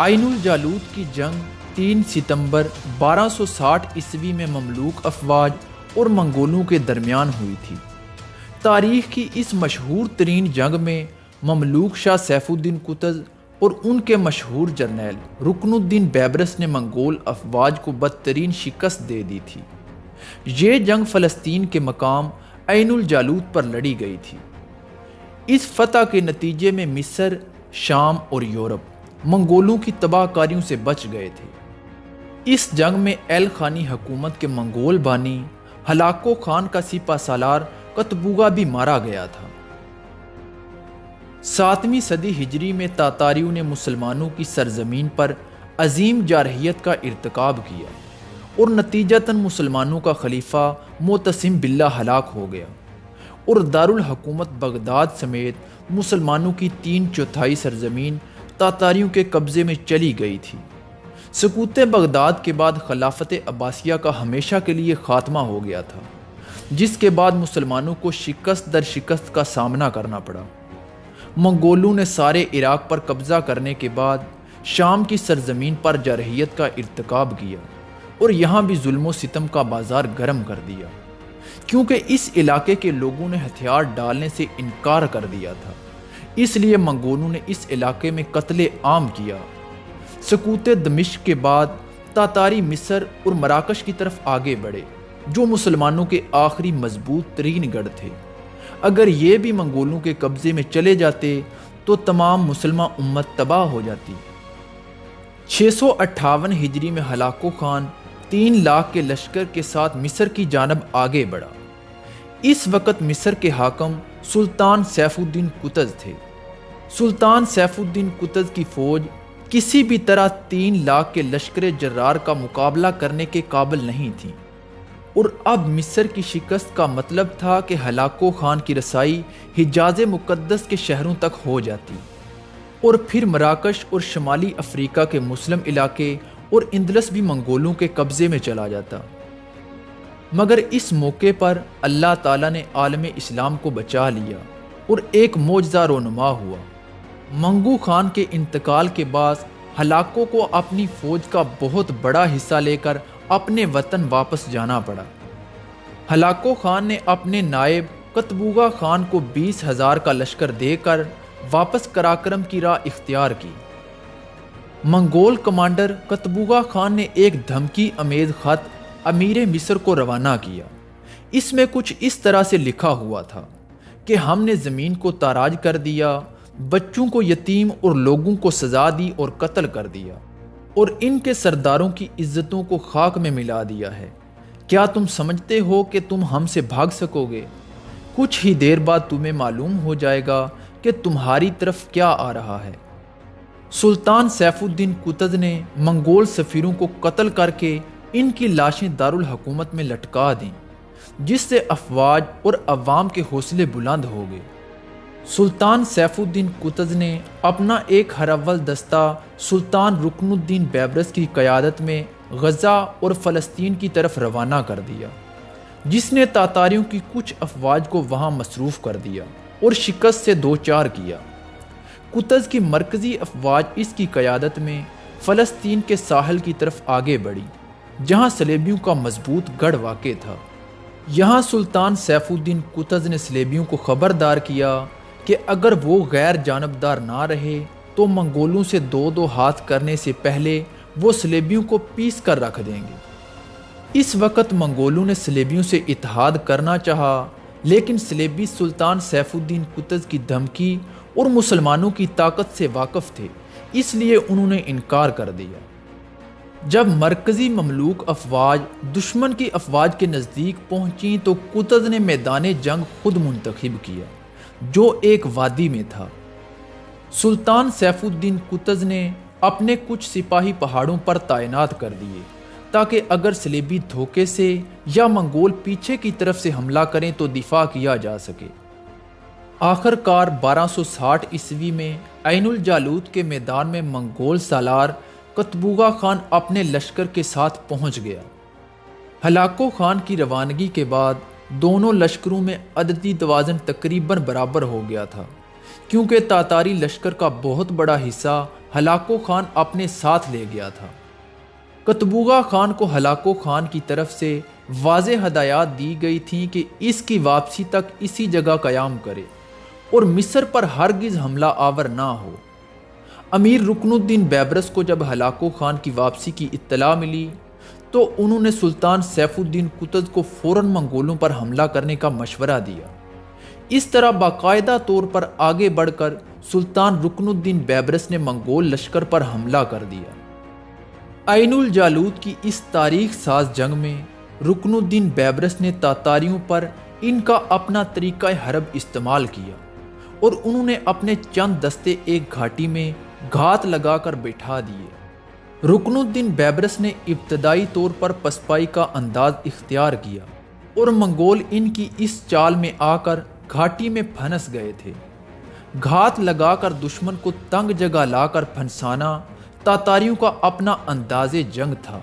عین الجالوت کی جنگ 3 ستمبر 1260 عیسوی میں مملوک افواج اور منگولوں کے درمیان ہوئی تھی۔ تاریخ کی اس مشہور ترین جنگ میں مملوک شاہ سیف الدین قطز اور ان کے مشہور جرنیل رکن الدین بیبرس نے منگول افواج کو بدترین شکست دے دی تھی۔ یہ جنگ فلسطین کے مقام عین الجالوت پر لڑی گئی تھی۔ اس فتح کے نتیجے میں مصر، شام اور یورپ منگولوں کی تباہ کاریوں سے بچ گئے تھے۔ اس جنگ میں ایل خانی حکومت کے منگول بانی ہلاکو خان کا سپہ سالار قطبوغا بھی مارا گیا تھا۔ 7ویں صدی ہجری میں تاتاریوں نے مسلمانوں کی سرزمین پر عظیم جارحیت کا ارتکاب کیا اور نتیجتاً مسلمانوں کا خلیفہ معتصم باللہ ہلاک ہو گیا اور دارالحکومت بغداد سمیت مسلمانوں کی 3/4 سرزمین تاتاریوں کے قبضے میں چلی گئی تھی۔ سقوط بغداد کے بعد خلافت عباسیہ کا ہمیشہ کے لیے خاتمہ ہو گیا تھا، جس کے بعد مسلمانوں کو شکست در شکست کا سامنا کرنا پڑا۔ منگولوں نے سارے عراق پر قبضہ کرنے کے بعد شام کی سرزمین پر جارحیت کا ارتکاب کیا اور یہاں بھی ظلم و ستم کا بازار گرم کر دیا، کیونکہ اس علاقے کے لوگوں نے ہتھیار ڈالنے سے انکار کر دیا تھا، اس لیے منگولوں نے اس علاقے میں قتل عام کیا۔ سقوط دمشق کے بعد تاتاری مصر اور مراکش کی طرف آگے بڑھے، جو مسلمانوں کے آخری مضبوط ترین گڑھ تھے۔ اگر یہ بھی منگولوں کے قبضے میں چلے جاتے تو تمام مسلمہ امت تباہ ہو جاتی۔ 658 ہجری میں ہلاکو خان 3 لاکھ کے لشکر کے ساتھ مصر کی جانب آگے بڑھا۔ اس وقت مصر کے حاکم سلطان سیف الدین قطز تھے۔ سلطان سیف الدین قطز کی فوج کسی بھی طرح 3 لاکھ کے لشکر جرار کا مقابلہ کرنے کے قابل نہیں تھی، اور اب مصر کی شکست کا مطلب تھا کہ ہلاکو خان کی رسائی حجاز مقدس کے شہروں تک ہو جاتی اور پھر مراکش اور شمالی افریقہ کے مسلم علاقے اور اندلس بھی منگولوں کے قبضے میں چلا جاتا۔ مگر اس موقع پر اللہ تعالیٰ نے عالم اسلام کو بچا لیا اور ایک معجزہ رونما ہوا۔ منگو خان کے انتقال کے بعد ہلاکو کو اپنی فوج کا بہت بڑا حصہ لے کر اپنے وطن واپس جانا پڑا۔ ہلاکو خان نے اپنے نائب قطبوغا خان کو 20,000 کا لشکر دے کر واپس قراقرم کی راہ اختیار کی۔ منگول کمانڈر قطبوغا خان نے ایک دھمکی امیز خط امیر مصر کو روانہ کیا۔ اس میں کچھ اس طرح سے لکھا ہوا تھا کہ ہم نے زمین کو تاراج کر دیا، بچوں کو یتیم اور لوگوں کو سزا دی اور قتل کر دیا، اور ان کے سرداروں کی عزتوں کو خاک میں ملا دیا ہے۔ کیا تم سمجھتے ہو کہ تم ہم سے بھاگ سکو گے؟ کچھ ہی دیر بعد تمہیں معلوم ہو جائے گا کہ تمہاری طرف کیا آ رہا ہے۔ سلطان سیف الدین قطز نے منگول سفیروں کو قتل کر کے ان کی لاشیں دارالحکومت میں لٹکا دیں، جس سے افواج اور عوام کے حوصلے بلند ہو گئے۔ سلطان سیف الدین قطز نے اپنا ایک ہراول دستہ سلطان رکن الدین بیبرس کی قیادت میں غزہ اور فلسطین کی طرف روانہ کر دیا، جس نے تاتاریوں کی کچھ افواج کو وہاں مصروف کر دیا اور شکست سے دوچار کیا۔ قطز کی مرکزی افواج اس کی قیادت میں فلسطین کے ساحل کی طرف آگے بڑھی، جہاں صلیبیوں کا مضبوط گڑھ واقع تھا۔ یہاں سلطان سیف الدین قطز نے صلیبیوں کو خبردار کیا کہ اگر وہ غیر جانبدار نہ رہے تو منگولوں سے 2 ہاتھ کرنے سے پہلے وہ صلیبیوں کو پیس کر رکھ دیں گے۔ اس وقت منگولوں نے صلیبیوں سے اتحاد کرنا چاہا، لیکن صلیبی سلطان سیف الدین قطز کی دھمکی اور مسلمانوں کی طاقت سے واقف تھے، اس لیے انہوں نے انکار کر دیا۔ جب مرکزی مملوک افواج دشمن کی افواج کے نزدیک پہنچیں تو قطز نے میدان جنگ خود منتخب کیا، جو ایک وادی میں تھا۔ سلطان سیف الدین قطز نے اپنے کچھ سپاہی پہاڑوں پر تعینات کر دیے تاکہ اگر صلیبی دھوکے سے یا منگول پیچھے کی طرف سے حملہ کریں تو دفاع کیا جا سکے۔ آخر کار 1260 عیسوی میں عین الجالوت کے میدان میں منگول سالار قطبوغا خان اپنے لشکر کے ساتھ پہنچ گیا۔ ہلاکو خان کی روانگی کے بعد دونوں لشکروں میں عددی توازن تقریباً برابر ہو گیا تھا، کیونکہ تاتاری لشکر کا بہت بڑا حصہ ہلاکو خان اپنے ساتھ لے گیا تھا۔ قطبوغا خان کو ہلاکو خان کی طرف سے واضح ہدایات دی گئی تھیں کہ اس کی واپسی تک اسی جگہ قیام کرے اور مصر پر ہرگز حملہ آور نہ ہو۔ امیر رکن الدین بیبرس کو جب ہلاکو خان کی واپسی کی اطلاع ملی تو انہوں نے سلطان سیف الدین قطز کو فوراً منگولوں پر حملہ کرنے کا مشورہ دیا۔ اس طرح باقاعدہ طور پر آگے بڑھ کر سلطان رکن الدین بیبرس نے منگول لشکر پر حملہ کر دیا۔ عین الجالوت کی اس تاریخ ساز جنگ میں رکن الدین بیبرس نے تاتاریوں پر ان کا اپنا طریقہ حرب استعمال کیا اور انہوں نے اپنے چند دستے ایک گھاٹی میں گھات لگا کر بٹھا دیے۔ رکن الدین بیبرس نے ابتدائی طور پر پسپائی کا انداز اختیار کیا اور منگول ان کی اس چال میں آ کر گھاٹی میں پھنس گئے تھے۔ گھات لگا کر دشمن کو تنگ جگہ لا کر پھنسانا تاتاریوں کا اپنا انداز جنگ تھا،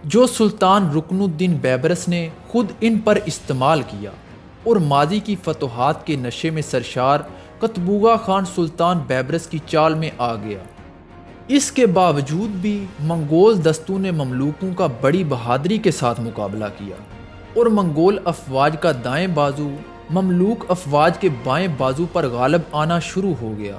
جو سلطان رکن الدین بیبرس نے خود ان پر استعمال کیا اور ماضی کی فتوحات کے نشے میں سرشار قطبوغا خان سلطان بیبرس کی چال میں آ گیا۔ اس کے باوجود بھی منگول دستوں نے مملوکوں کا بڑی بہادری کے ساتھ مقابلہ کیا اور منگول افواج کا دائیں بازو مملوک افواج کے بائیں بازو پر غالب آنا شروع ہو گیا۔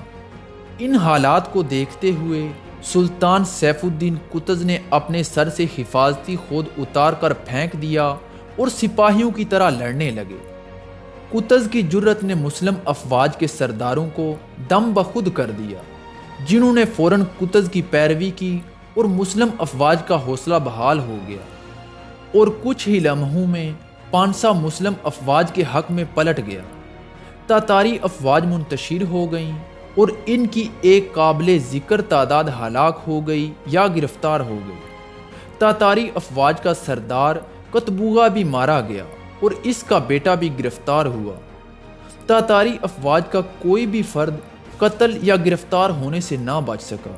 ان حالات کو دیکھتے ہوئے سلطان سیف الدین قطز نے اپنے سر سے حفاظتی خود اتار کر پھینک دیا اور سپاہیوں کی طرح لڑنے لگے۔ قطز کی جرت نے مسلم افواج کے سرداروں کو دم بخود کر دیا، جنہوں نے فوراً قطز کی پیروی کی اور مسلم افواج کا حوصلہ بحال ہو گیا اور کچھ ہی لمحوں میں پانسا مسلم افواج کے حق میں پلٹ گیا۔ تاتاری افواج منتشر ہو گئیں اور ان کی ایک قابل ذکر تعداد ہلاک ہو گئی یا گرفتار ہو گئی۔ تاتاری افواج کا سردار قطبوغا بھی مارا گیا اور اس کا بیٹا بھی گرفتار ہوا۔ تاتاری افواج کا کوئی بھی فرد قتل یا گرفتار ہونے سے نہ بچ سکا،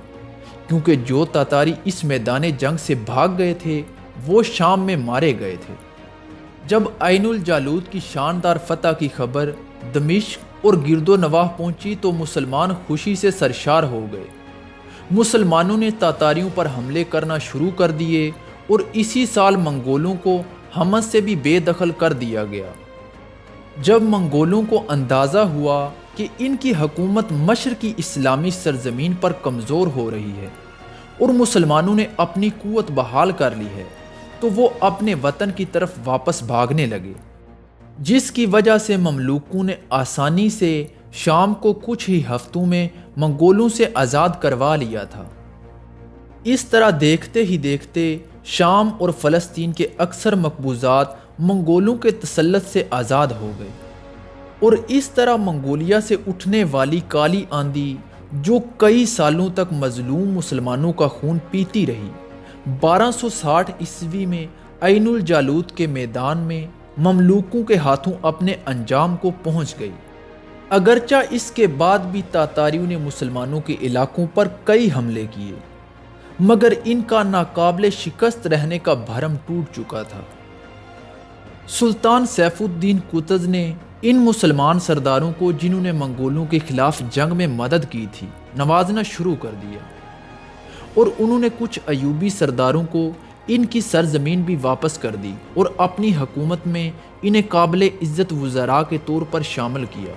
کیونکہ جو تاتاری اس میدان جنگ سے بھاگ گئے تھے وہ شام میں مارے گئے تھے۔ جب عین الجالوت کی شاندار فتح کی خبر دمشق اور گرد و نواح پہنچی تو مسلمان خوشی سے سرشار ہو گئے۔ مسلمانوں نے تاتاریوں پر حملے کرنا شروع کر دیے اور اسی سال منگولوں کو حمص سے بھی بے دخل کر دیا گیا۔ جب منگولوں کو اندازہ ہوا کہ ان کی حکومت مشرقی اسلامی سرزمین پر کمزور ہو رہی ہے اور مسلمانوں نے اپنی قوت بحال کر لی ہے، تو وہ اپنے وطن کی طرف واپس بھاگنے لگے، جس کی وجہ سے مملوکوں نے آسانی سے شام کو کچھ ہی ہفتوں میں منگولوں سے آزاد کروا لیا تھا۔ اس طرح دیکھتے ہی دیکھتے شام اور فلسطین کے اکثر مقبوضات منگولوں کے تسلط سے آزاد ہو گئے، اور اس طرح منگولیا سے اٹھنے والی کالی آندھی جو کئی سالوں تک مظلوم مسلمانوں کا خون پیتی رہی، 1260 عیسوی میں عین الجالوت کے میدان میں مملوکوں کے ہاتھوں اپنے انجام کو پہنچ گئی۔ اگرچہ اس کے بعد بھی تاتاریوں نے مسلمانوں کے علاقوں پر کئی حملے کیے، مگر ان کا ناقابل شکست رہنے کا بھرم ٹوٹ چکا تھا۔ سلطان سیف الدین قطز نے ان مسلمان سرداروں کو جنہوں نے منگولوں کے خلاف جنگ میں مدد کی تھی نوازنا شروع کر دیا، اور انہوں نے کچھ ایوبی سرداروں کو ان کی سرزمین بھی واپس کر دی اور اپنی حکومت میں انہیں قابل عزت وزراء کے طور پر شامل کیا۔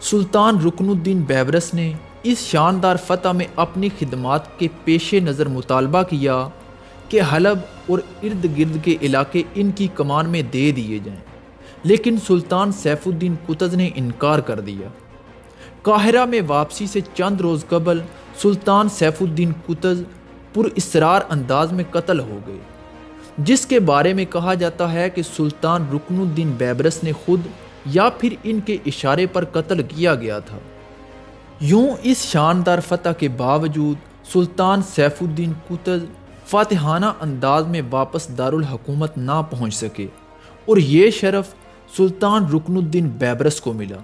سلطان رکن الدین بیبرس نے اس شاندار فتح میں اپنی خدمات کے پیش نظر مطالبہ کیا کہ حلب اور ارد گرد کے علاقے ان کی کمان میں دے دیے جائیں، لیکن سلطان سیف الدین قطز نے انکار کر دیا۔ قاہرہ میں واپسی سے چند روز قبل سلطان سیف الدین قطز پر اسرار انداز میں قتل ہو گئے، جس کے بارے میں کہا جاتا ہے کہ سلطان رکن الدین بیبرس نے خود یا پھر ان کے اشارے پر قتل کیا گیا تھا۔ یوں اس شاندار فتح کے باوجود سلطان سیف الدین قطز فاتحانہ انداز میں واپس دارالحکومت نہ پہنچ سکے، اور یہ شرف سلطان رکن الدین بیبرس کو ملا۔